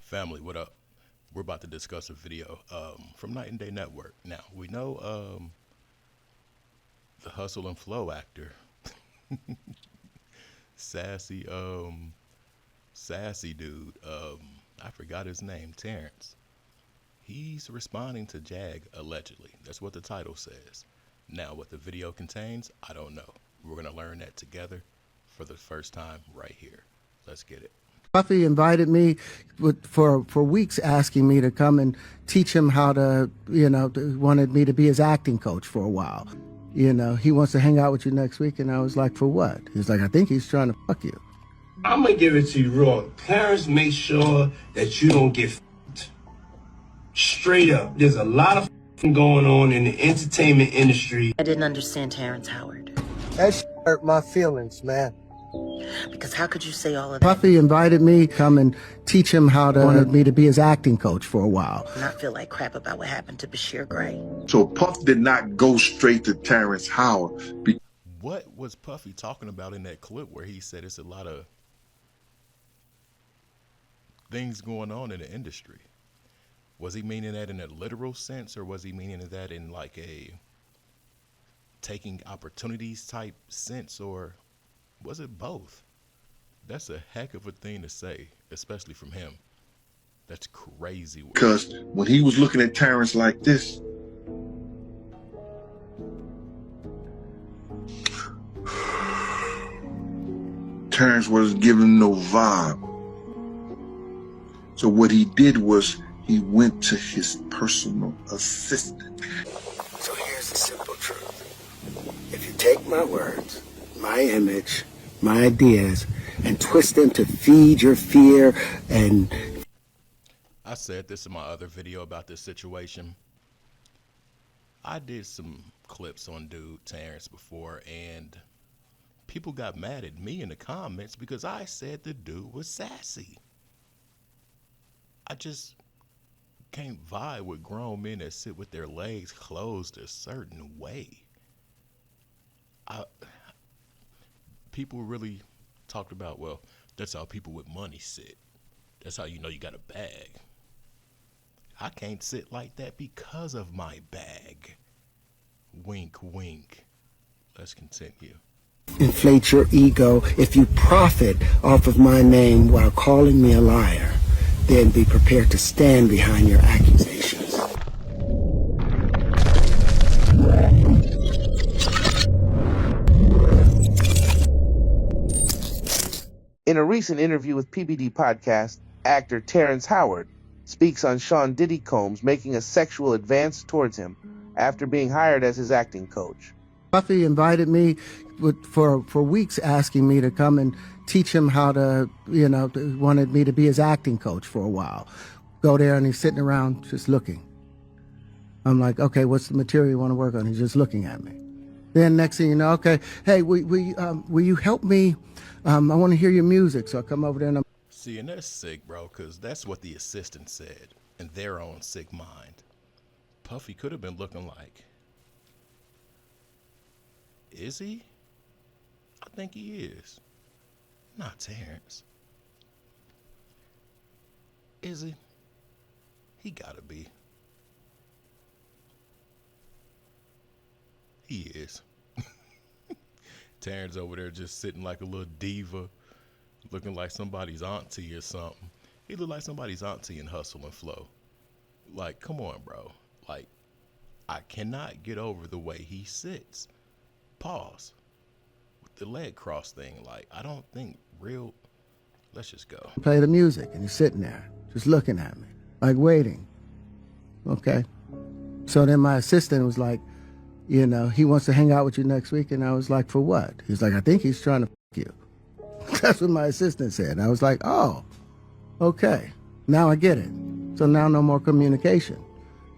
Family, what up? We're about to discuss a video from Night and Day Network. Now, we know the Hustle and Flow actor, sassy, sassy dude, I forgot his name, Terrence. He's responding to Jag, allegedly. That's what the title says. Now, what the video contains, I don't know. We're going to learn that together for the first time right here. Let's get it. Puffy invited me for weeks, asking me to come and teach him how to, wanted me to be his acting coach for a while. He wants to hang out with you next week. And I was like, for what? He's like, I think he's trying to fuck you. I'm going to give it to you raw. Parents, make sure that you don't get f***ed. Straight up. There's a lot of f***ing going on in the entertainment industry. I didn't understand Terrence Howard. That shit hurt my feelings, man. Because how could you say all of that? Puffy invited me to come and teach him how to, wanted me to be his acting coach for a while. Not feel like crap about what happened to Bashir Gray. So Puff did not go straight to Terrence Howard. What was Puffy talking about in that clip where he said it's a lot of things going on in the industry? Was he meaning that in a literal sense, or was he meaning that in like a taking opportunities type sense, or was it both? That's a heck of a thing to say, especially from him. That's crazy. Because when he was looking at Terrence like this, Terrence wasn't giving no vibe. So what he did was he went to his personal assistant. So here's the simple truth. If you take my words, my image, my ideas, and twist them to feed your fear and... I said this in my other video about this situation. I did some clips on dude Terrence before, and people got mad at me in the comments because I said the dude was sassy. I just can't vibe with grown men that sit with their legs closed a certain way. People really talked about, well, that's how people with money sit. That's how you know you got a bag. I can't sit like that because of my bag. Wink, wink. Let's continue. Inflate your ego. If you profit off of my name while calling me a liar, then be prepared to stand behind your accusations. In a recent interview with PBD Podcast, actor Terrence Howard speaks on Sean Diddy Combs making a sexual advance towards him after being hired as his acting coach. Puffy invited me for weeks, asking me to come and teach him how to, wanted me to be his acting coach for a while. Go there and he's sitting around just looking. I'm like, okay, what's the material you want to work on? He's just looking at me. Then next thing you know, okay, hey, will you help me? I want to hear your music. So I come over there and See, and that's sick, bro, because that's what the assistant said in their own sick mind. Puffy could have been looking like, is he? I think he is. Not Terrence. Is he? He gotta be. He is. Terrence over there just sitting like a little diva, looking like somebody's auntie or something. He looked like somebody's auntie in Hustle and Flow. Like, come on, bro. Like, I cannot get over the way he sits. Pause. With the leg cross thing, like, I don't think real. Let's just go. play the music, and he's sitting there just looking at me, like waiting. Okay. So then my assistant was like, he wants to hang out with you next week. And I was like, for what? He's like, I think he's trying to fuck you. That's what my assistant said. And I was like, oh, okay. Now I get it. So now no more communication.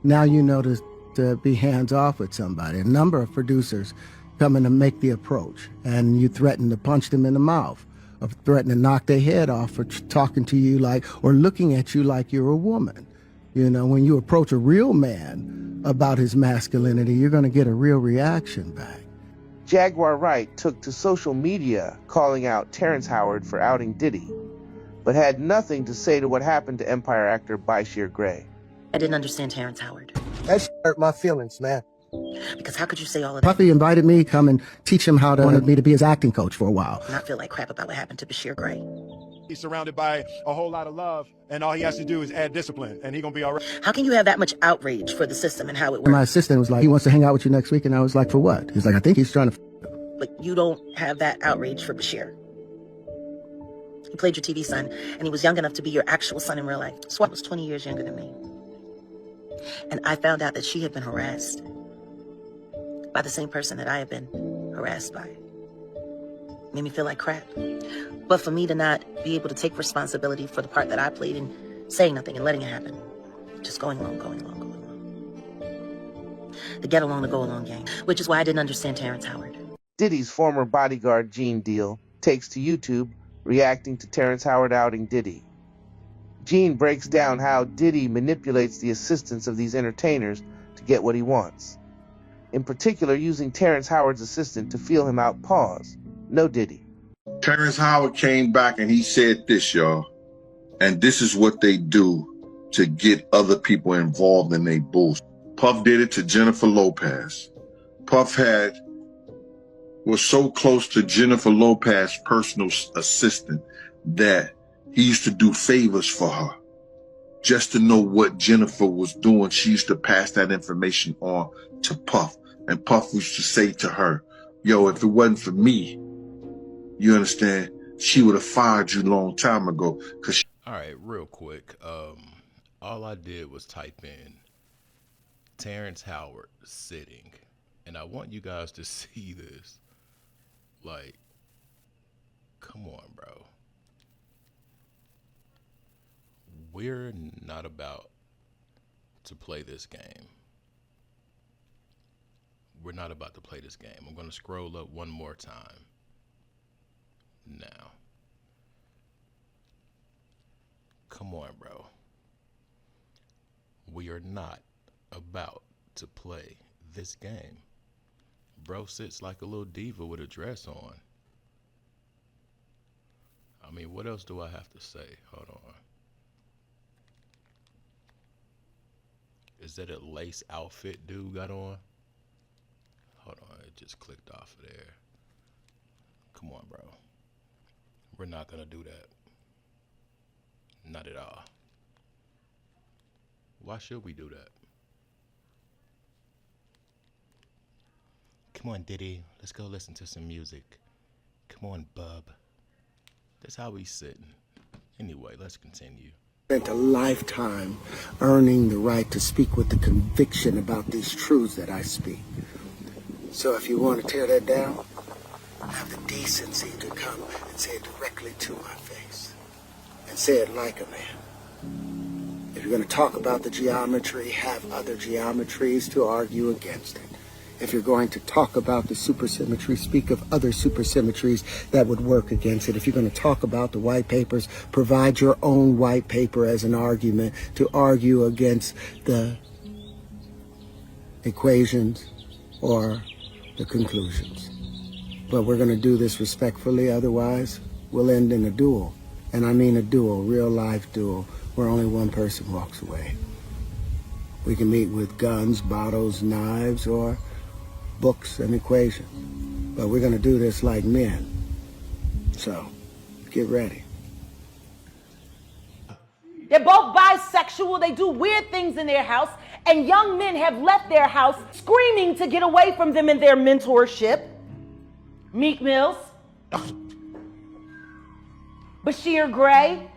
Now you know to be hands off with somebody. A number of producers come in to make the approach, and you threaten to punch them in the mouth, or threaten to knock their head off for talking to you like, or looking at you like you're a woman. When you approach a real man about his masculinity, you're going to get a real reaction back. Jaguar Wright took to social media calling out Terrence Howard for outing Diddy. but had nothing to say to what happened to Empire actor Bashir Gray. I didn't understand Terrence Howard. That shit hurt my feelings, man. Because how could you say all of that Puffy invited me to come and teach him how to wanted me to be his acting coach for a while. and not feel like crap about what happened to Bashir Gray? He's surrounded by a whole lot of love, and all he has to do is add discipline, and he's gonna be all right. How can you have that much outrage for the system and how it And my works, assistant was like, he wants to hang out with you next week. And I was like, for what? He's like, I think he's trying to. but you don't have that outrage for Bashir? He played your TV son, and he was young enough to be your actual son in real life. Swat was 20 years younger than me. And I found out that she had been harassed by the same person that I had been harassed by. Made me feel like crap. But for me to not be able to take responsibility for the part that I played in saying nothing and letting it happen, just going along. The get along to go along gang, which is why I didn't understand Terrence Howard. Diddy's former bodyguard Gene Deal takes to YouTube, reacting to Terrence Howard outing Diddy. Gene breaks down how Diddy manipulates the assistants of these entertainers to get what he wants. In particular, using Terrence Howard's assistant to feel him out. Pause. No Diddy. Terrence Howard came back and he said this, y'all. And this is what they do to get other people involved in their bullshit. Puff did it to Jennifer Lopez. Puff was so close to Jennifer Lopez's personal assistant that he used to do favors for her. Just to know what Jennifer was doing, she used to pass that information on to Puff. And Puff used to say to her, yo, if it wasn't for me, you understand, she would have fired you a long time ago. All right, real quick. All I did was type in Terrence Howard sitting, and I want you guys to see this. Like, come on, bro. We're not about to play this game. We're not about to play this game. I'm going to scroll up one more time. Now. Come on, bro. We are not about to play this game. Bro sits like a little diva with a dress on. I mean, what else do I have to say? Hold on. Is that a lace outfit dude got on? Hold on, it just clicked off of there. Come on, bro. We're not gonna do that. Not at all. Why should we do that? Come on, Diddy. Let's go listen to some music. Come on, bub. That's how he's sitting. Anyway, let's continue. Spent a lifetime earning the right to speak with the conviction about these truths that I speak. So if you want to tear that down, have the decency to come and say it directly to my face. And say it like a man. If you're going to talk about the geometry, have other geometries to argue against it. If you're going to talk about the supersymmetry, speak of other supersymmetries that would work against it. If you're going to talk about the white papers, provide your own white paper as an argument to argue against the equations or the conclusions. But we're going to do this respectfully, otherwise we'll end in a duel. And I mean a duel, real life duel, where only one person walks away. We can meet with guns, bottles, knives, or books and equations. But we're going to do this like men. So, get ready. They're both bisexual. They do weird things in their house. And young men have left their house screaming to get away from them in their mentorship. Meek Mills. Bashir Gray.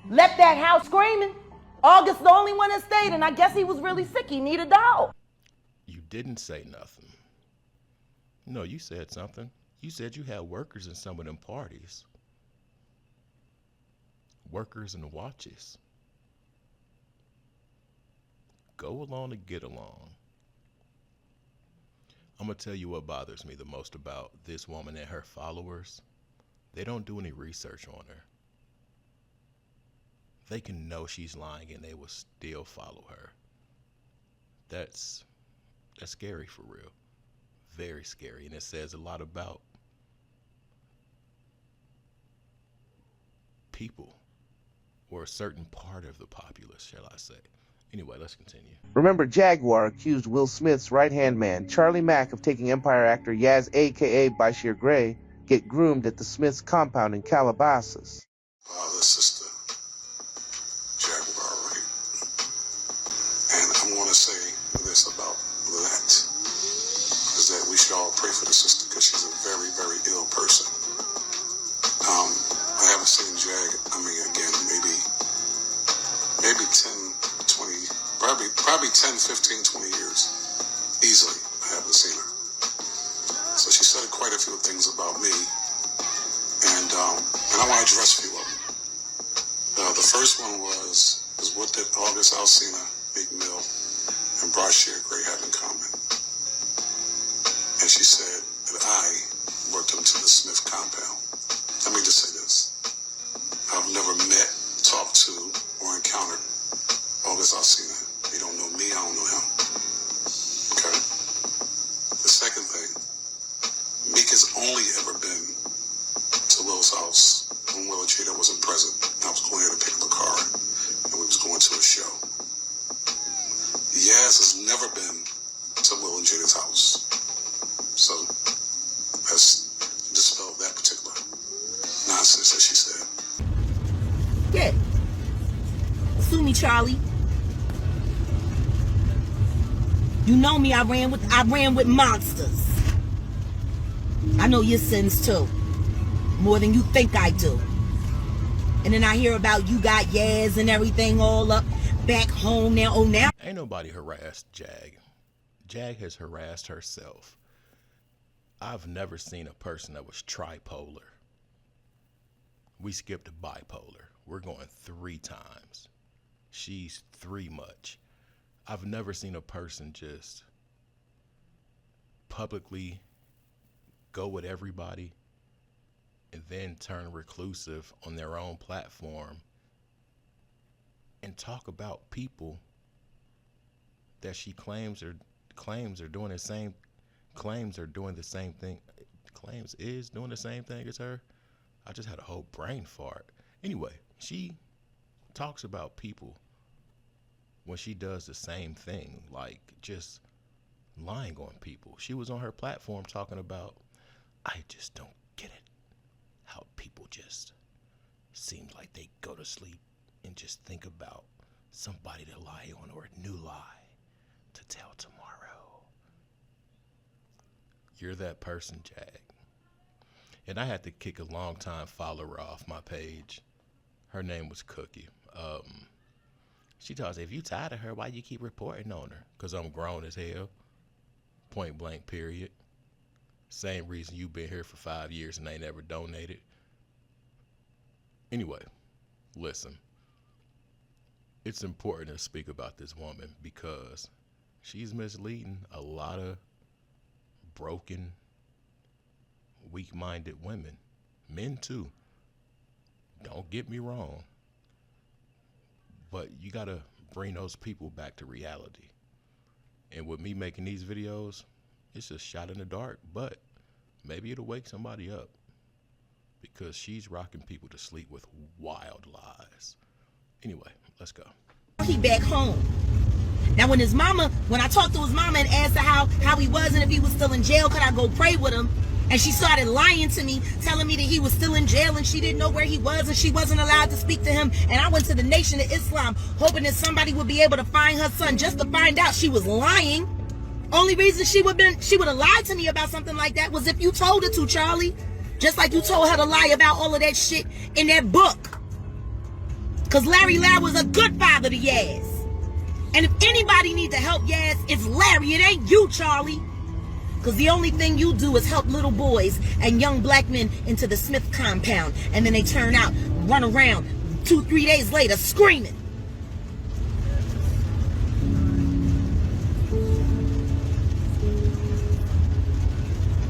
Left that house screaming. August the only one that stayed, and I guess he was really sick. He needed a dog. You didn't say nothing. No, you said something. You said you had workers in some of them parties. Workers and watches. Go along to get along. I'm going to tell you what bothers me the most about this woman and her followers. They don't do any research on her. They can know she's lying and they will still follow her. That's scary for real. Very scary. And it says a lot about people, or a certain part of the populace, shall I say. Anyway, let's continue. Remember, Jaguar accused Will Smith's right-hand man, Charlie Mack, of taking Empire actor Yaz, a.k.a. Bashir Gray, get groomed at the Smiths' compound in Calabasas. Father's sister, Jaguar Wright. And I'm going to say this about that, is that we should all pray for the sister because she's a very, very ill person. I haven't seen Jag, again, maybe 10, 20, probably 10, 15, 20 years. Easily, I haven't seen her. So she said quite a few things about me, and I want to address a few of them. The first one was what did August Alsina, Meek Mill, and Bashir Gray have in common? And she said that I worked them to the Smith compound. Let me just say this. I've never met, talked to, or encountered August Alsina. They don't know me, I don't know him. Okay? The second thing, Meek has only ever been to Will's house when Will and Jada wasn't present. I was going there to pick up a car, and we was going to a show. Yaz has never been to Will and Jada's house. So, let's dispel that particular nonsense that she said. Yeah. Sue me, Charlie. You know me, I ran with monsters. I know your sins too. More than you think I do. And then I hear about you got Yaz and everything all up back home now. Oh, now. Ain't nobody harassed Jag. Jag has harassed herself. I've never seen a person that was tripolar. We skipped bipolar. We're going 3 times. She's 3 much. I've never seen a person just publicly go with everybody and then turn reclusive on their own platform and talk about people that she claims are doing the same thing. Claims is doing the same thing as her. I just had a whole brain fart. Anyway, she talks about people when she does the same thing, like just lying on people. She was on her platform talking about, I just don't get it, how people just seem like they go to sleep and just think about somebody to lie on or a new lie to tell tomorrow. You're that person, Jag. And I had to kick a long-time follower off my page. Her name was Cookie. She tells me, if you tired of her, why you keep reporting on her? Because I'm grown as hell. Point blank, period. Same reason you've been here for 5 years and ain't never donated. Anyway, listen. It's important to speak about this woman because she's misleading a lot of broken, weak-minded women. Men too. Don't get me wrong. But you gotta bring those people back to reality. And with me making these videos, it's a shot in the dark, but maybe it'll wake somebody up because she's rocking people to sleep with wild lies. Anyway, let's go. He back home. Now when I talked to his mama and asked her how he was and if he was still in jail, could I go pray with him? And she started lying to me, telling me that he was still in jail and she didn't know where he was and she wasn't allowed to speak to him. And I went to the Nation of Islam, hoping that somebody would be able to find her son, just to find out she was lying. Only reason she would have lied to me about something like that was if you told her to, Charlie. Just like you told her to lie about all of that shit in that book. Because Larry Loud was a good father to Yaz. And if anybody needs to help Yaz, it's Larry. It ain't you, Charlie. Because the only thing you do is help little boys and young black men into the Smith compound. And then they turn out, run around 2-3 days later screaming.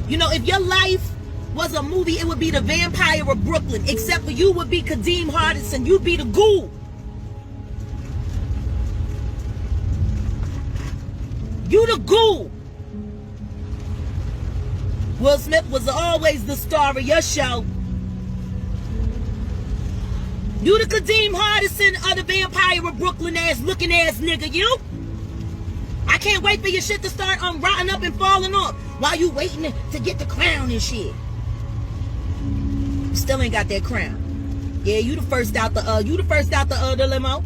You know, if your life was a movie, it would be The Vampire of Brooklyn. Except for you would be Kadeem Hardison. You'd be the ghoul. You the ghoul. Will Smith was always the star of your show. You the Kadeem Hardison of the Vampire of Brooklyn ass looking ass nigga, you. I can't wait for your shit to start rotting up and falling off while you waiting to get the crown and shit. You still ain't got that crown. Yeah, you the first out the limo.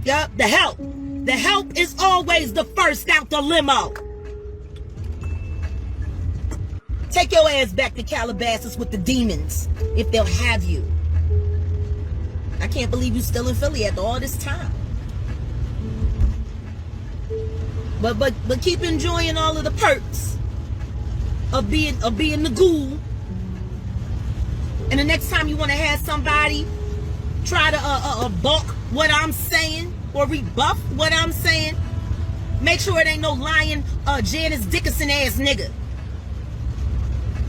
Yup, the help. The help is always the first out the limo. Take your ass back to Calabasas with the demons, if they'll have you. I can't believe you still in Philly after all this time. But keep enjoying all of the perks of being the ghoul. And the next time you want to have somebody try to balk what I'm saying or rebuff what I'm saying, make sure it ain't no lying Janice Dickinson ass nigga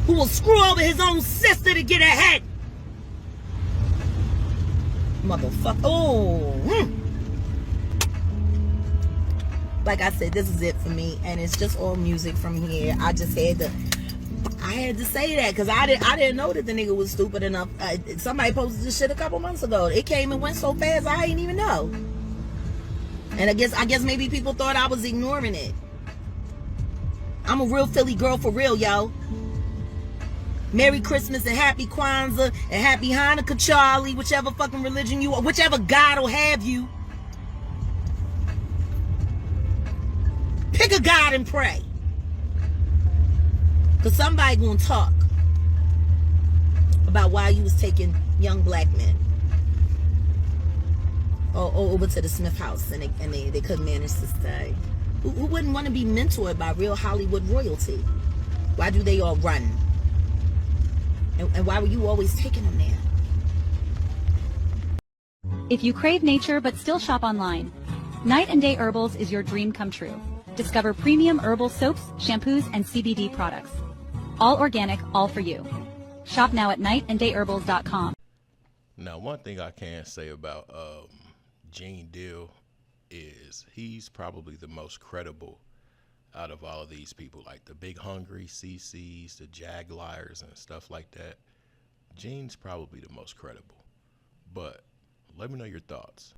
who will screw over his own sister to get ahead. Motherfucker. Oh. Like I said, this is it for me, and it's just all music from here. I just had to say that because I didn't know that the nigga was stupid enough. Somebody posted this shit a couple months ago. It came and went so fast I didn't even know. And I guess maybe people thought I was ignoring it. I'm a real Philly girl for real, yo. Merry Christmas and Happy Kwanzaa and Happy Hanukkah, Charlie, whichever fucking religion you are, whichever God will have you. Pick a God and pray. Because somebody gonna talk about why you was taking young black men over to the Smith house and they couldn't manage to stay. Who wouldn't want to be mentored by real Hollywood royalty? Why do they all run? And why were you always taking them there? If you crave nature but still shop online, Night and Day Herbals is your dream come true. Discover premium herbal soaps, shampoos, and CBD products. All organic, all for you. Shop now at nightandayherbals.com. Now, one thing I can say about Gene Deal is he's probably the most credible out of all of these people, like the Big Hungry CCs, the Jaguars and stuff like that. Gene's probably the most credible. But let me know your thoughts.